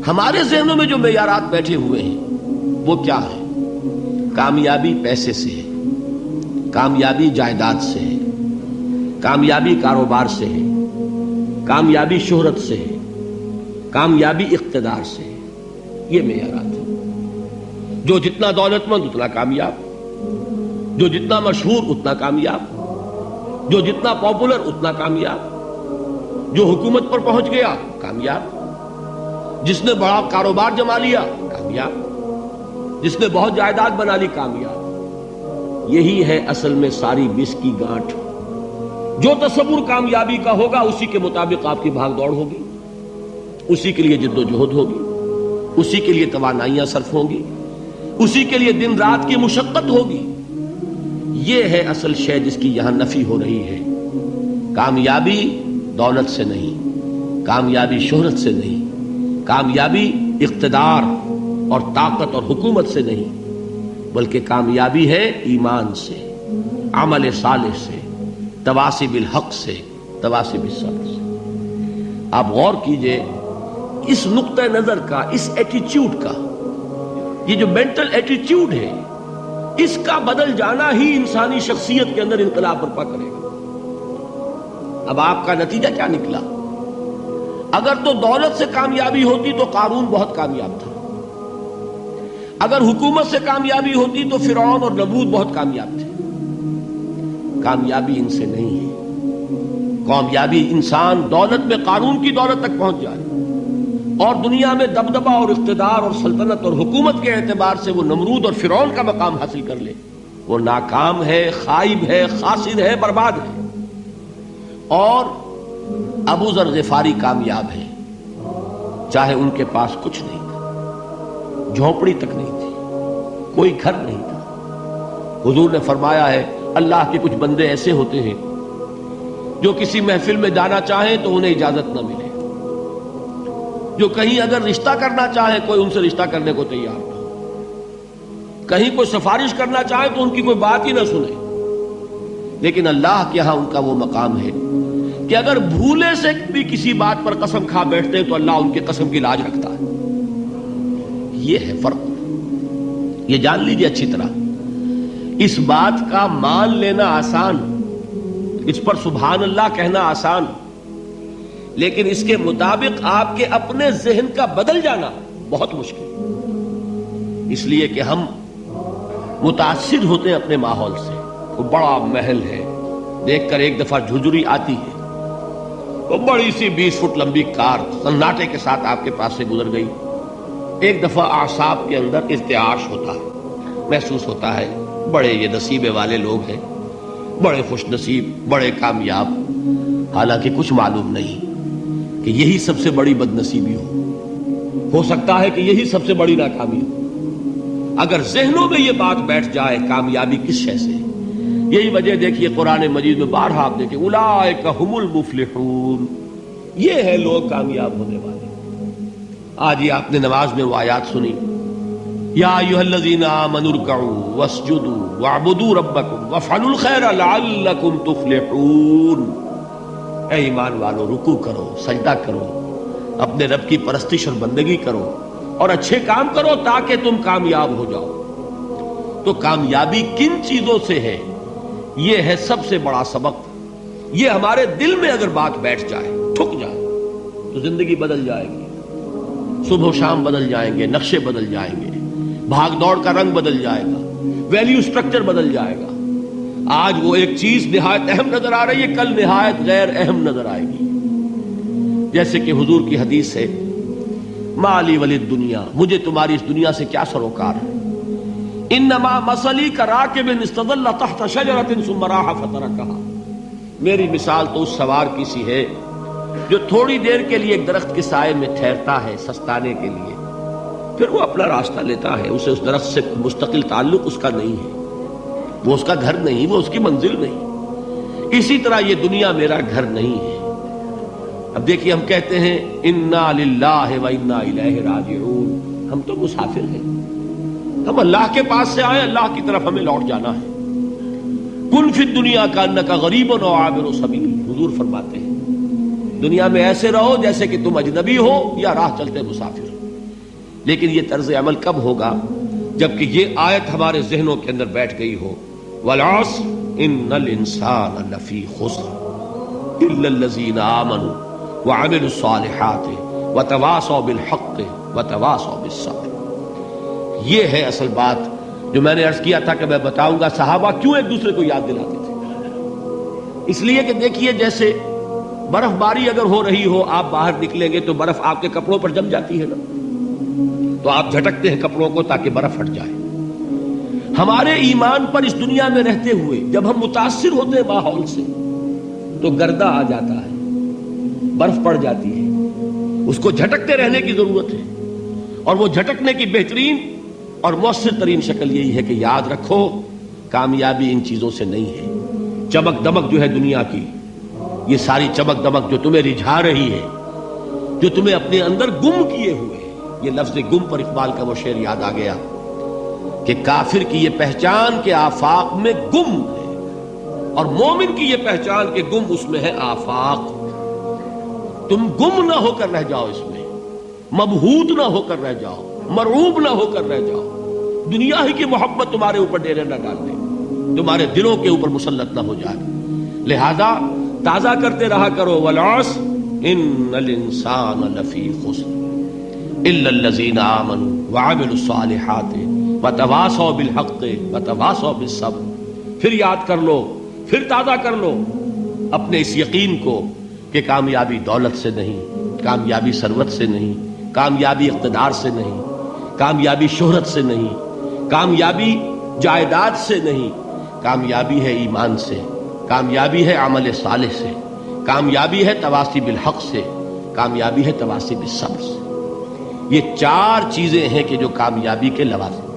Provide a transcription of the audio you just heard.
ہمارے ذہنوں میں جو معیارات بیٹھے ہوئے ہیں وہ کیا ہے؟ کامیابی پیسے سے ہے، کامیابی جائیداد سے ہے، کامیابی کاروبار سے ہے، کامیابی شہرت سے ہے، کامیابی اقتدار سے ہے. یہ معیارات ہیں. جو جتنا دولت مند اتنا کامیاب، جو جتنا مشہور اتنا کامیاب، جو جتنا پاپولر اتنا کامیاب، جو حکومت پر پہنچ گیا کامیاب، جس نے بڑا کاروبار جما لیا کامیاب، جس نے بہت جائیداد بنا لی کامیاب. یہی ہے اصل میں ساری بس کی گانٹھ. جو تصور کامیابی کا ہوگا اسی کے مطابق آپ کی بھاگ دوڑ ہوگی، اسی کے لیے جد و جہد ہوگی، اسی کے لیے توانائیاں صرف ہوں گی، اسی کے لیے دن رات کی مشقت ہوگی. یہ ہے اصل شے جس کی یہاں نفی ہو رہی ہے. کامیابی دولت سے نہیں، کامیابی شہرت سے نہیں، کامیابی اقتدار اور طاقت اور حکومت سے نہیں، بلکہ کامیابی ہے ایمان سے، عمل صالح سے، تواصی بالحق سے، تواصی بالصبر سے. آپ غور کیجئے اس نقطہ نظر کا، اس ایٹیچیوڈ کا، یہ جو مینٹل ایٹیچیوڈ ہے اس کا بدل جانا ہی انسانی شخصیت کے اندر انقلاب برپا کرے گا. اب آپ کا نتیجہ کیا نکلا؟ اگر تو دولت سے کامیابی ہوتی تو قارون بہت کامیاب تھا، اگر حکومت سے کامیابی ہوتی تو فرعون اور نمرود بہت کامیاب تھے. کامیابی ان سے نہیں ہے. کامیابی انسان دولت میں قارون کی دولت تک پہنچ جائے اور دنیا میں دبدبہ اور اقتدار اور سلطنت اور حکومت کے اعتبار سے وہ نمرود اور فرعون کا مقام حاصل کر لے، وہ ناکام ہے، خائب ہے، خاسر ہے، برباد ہے. اور ابو ذر غفاری کامیاب ہے، چاہے ان کے پاس کچھ نہیں تھا، جھونپڑی تک نہیں تھی، کوئی گھر نہیں تھا. حضور نے فرمایا ہے اللہ کے کچھ بندے ایسے ہوتے ہیں جو کسی محفل میں جانا چاہیں تو انہیں اجازت نہ ملے، جو کہیں اگر رشتہ کرنا چاہے کوئی ان سے رشتہ کرنے کو تیار نہ، کہیں کوئی سفارش کرنا چاہے تو ان کی کوئی بات ہی نہ سنے. لیکن اللہ کے ہاں ان کا وہ مقام ہے کہ اگر بھولے سے بھی کسی بات پر قسم کھا بیٹھتے ہیں تو اللہ ان کے قسم کی لاج رکھتا ہے. یہ ہے فرق. یہ جان لیجیے اچھی طرح. اس بات کا مان لینا آسان، اس پر سبحان اللہ کہنا آسان، لیکن اس کے مطابق آپ کے اپنے ذہن کا بدل جانا بہت مشکل. اس لیے کہ ہم متاثر ہوتے ہیں اپنے ماحول سے. وہ بڑا محل ہے، دیکھ کر ایک دفعہ جھجری آتی ہے، وہ بڑی سی 20 فٹ لمبی کار سناٹے کے ساتھ آپ کے پاس سے گزر گئی. ایک دفعہ اعصاب کے اندر ارتعاش ہوتا ہے، محسوس ہوتا ہے بڑے یہ نصیبے والے لوگ ہیں، بڑے خوش نصیب، بڑے کامیاب. حالانکہ کچھ معلوم نہیں کہ یہی سب سے بڑی بد نصیبی ہو سکتا ہے کہ یہی سب سے بڑی ناکامی ہو. اگر ذہنوں میں یہ بات بیٹھ جائے کامیابی کس شے سے. یہی وجہ دیکھیے قرآن مجید میں بارہا آپ دیکھیں اولئک هم المفلحون، یہ ہے لوگ کامیاب ہونے والے. آج یہ آپ نے نماز میں وہ آیات سنی، یا ایھا الذین آمنوا ارکعوا واسجدوا واعبدوا ربکم وافعلوا الخیر لعلکم تفلحون. اے ایمان والو، رکوع کرو، سجدہ کرو، اپنے رب کی پرستش اور بندگی کرو اور اچھے کام کرو تاکہ تم کامیاب ہو جاؤ. تو کامیابی کن چیزوں سے ہے؟ یہ ہے سب سے بڑا سبق. یہ ہمارے دل میں اگر بات بیٹھ جائے، ٹھک جائے، تو زندگی بدل جائے گی. صبح و شام بدل جائیں گے، نقشے بدل جائیں گے، بھاگ دوڑ کا رنگ بدل جائے گا، ویلیو سٹرکچر بدل جائے گا. آج وہ ایک چیز نہایت اہم نظر آ رہی ہے، کل نہایت غیر اہم نظر آئے گی. جیسے کہ حضور کی حدیث ہے مالی ولد دنیا، مجھے تمہاری اس دنیا سے کیا سروکار ہے. انما مثلی کراکب استظل تحت شجرۃ ثم راح فترکها، میری مثال تو اس سوار کی سی ہے جو تھوڑی دیر کے لیے ایک درخت کے سائے میں ٹھہرتا ہے سستانے کے لیے، پھر وہ اپنا راستہ لیتا ہے. اسے اس درخت سے مستقل تعلق اس کا نہیں ہے، وہ اس کا گھر نہیں، وہ اس کی منزل نہیں. اسی طرح یہ دنیا میرا گھر نہیں ہے. اب دیکھیے ہم کہتے ہیں انا للہ و انا الیہ راجعون، ہم تو مسافر ہیں، ہم اللہ کے پاس سے آئے، اللہ کی طرف ہمیں لوٹ جانا ہے. کن فی الدنیا کانک غریب و عابر سبیل، حضور فرماتے ہیں دنیا میں ایسے رہو جیسے کہ تم اجنبی ہو یا راہ چلتے مسافر. لیکن یہ طرز عمل کب ہوگا؟ جبکہ یہ آیت ہمارے ذہنوں کے اندر بیٹھ گئی ہو، والعصر ان الانسان لفی خسر الا الذین آمنوا وعملوا الصالحات وتواصوا بالحق وتواصوا بالصبر۔ یہ ہے اصل بات جو میں نے عرض کیا تھا کہ میں بتاؤں گا صحابہ کیوں ایک دوسرے کو یاد دلاتے تھے۔ اس لیے کہ دیکھیے جیسے برف باری اگر ہو رہی ہو، آپ باہر نکلیں گے تو برف آپ کے کپڑوں پر جم جاتی ہے نا، تو آپ جھٹکتے ہیں کپڑوں کو تاکہ برف ہٹ جائے۔ ہمارے ایمان پر اس دنیا میں رہتے ہوئے جب ہم متاثر ہوتے ہیں ماحول سے تو گردہ آ جاتا ہے، برف پڑ جاتی ہے، اس کو جھٹکتے رہنے کی ضرورت ہے، اور وہ جھٹکنے کی بہترین اور مؤثر ترین شکل یہی ہے کہ یاد رکھو کامیابی ان چیزوں سے نہیں ہے۔ چمک دمک جو ہے دنیا کی، یہ ساری چمک دمک جو تمہیں رجھا رہی ہے، جو تمہیں اپنے اندر گم کیے ہوئے ہے، یہ لفظ گم پر اقبال کا وہ شعر یاد آ گیا کہ کافر کی یہ پہچان کے آفاق میں گم ہے، اور مومن کی یہ پہچان کے گم اس میں ہے آفاق۔ تم گم نہ ہو کر رہ جاؤ، اس میں مبہوت نہ ہو کر رہ جاؤ، مرعوب نہ ہو کر رہ جاؤ، دنیا ہی کی محبت تمہارے اوپر ڈیرے نہ ڈال دے، تمہارے دلوں کے اوپر مسلط نہ ہو جائے۔ لہذا تازہ کرتے رہا کرو، والعصر ان الانسان لفی خسر الا الذین آمنوا وعملوا الصالحات وتواصوا بالحق وتواصوا بالصبر۔ پھر یاد کر لو، پھر تازہ کر لو اپنے اس یقین کو کہ کامیابی دولت سے نہیں، کامیابی ثروت سے نہیں، کامیابی اقتدار سے نہیں، کامیابی شہرت سے نہیں، کامیابی جائیداد سے نہیں، کامیابی ہے ایمان سے، کامیابی ہے عمل صالح سے، کامیابی ہے تواصی بالحق سے، کامیابی ہے تواصی بالصبر سے۔ یہ چار چیزیں ہیں کہ جو کامیابی کے لوازم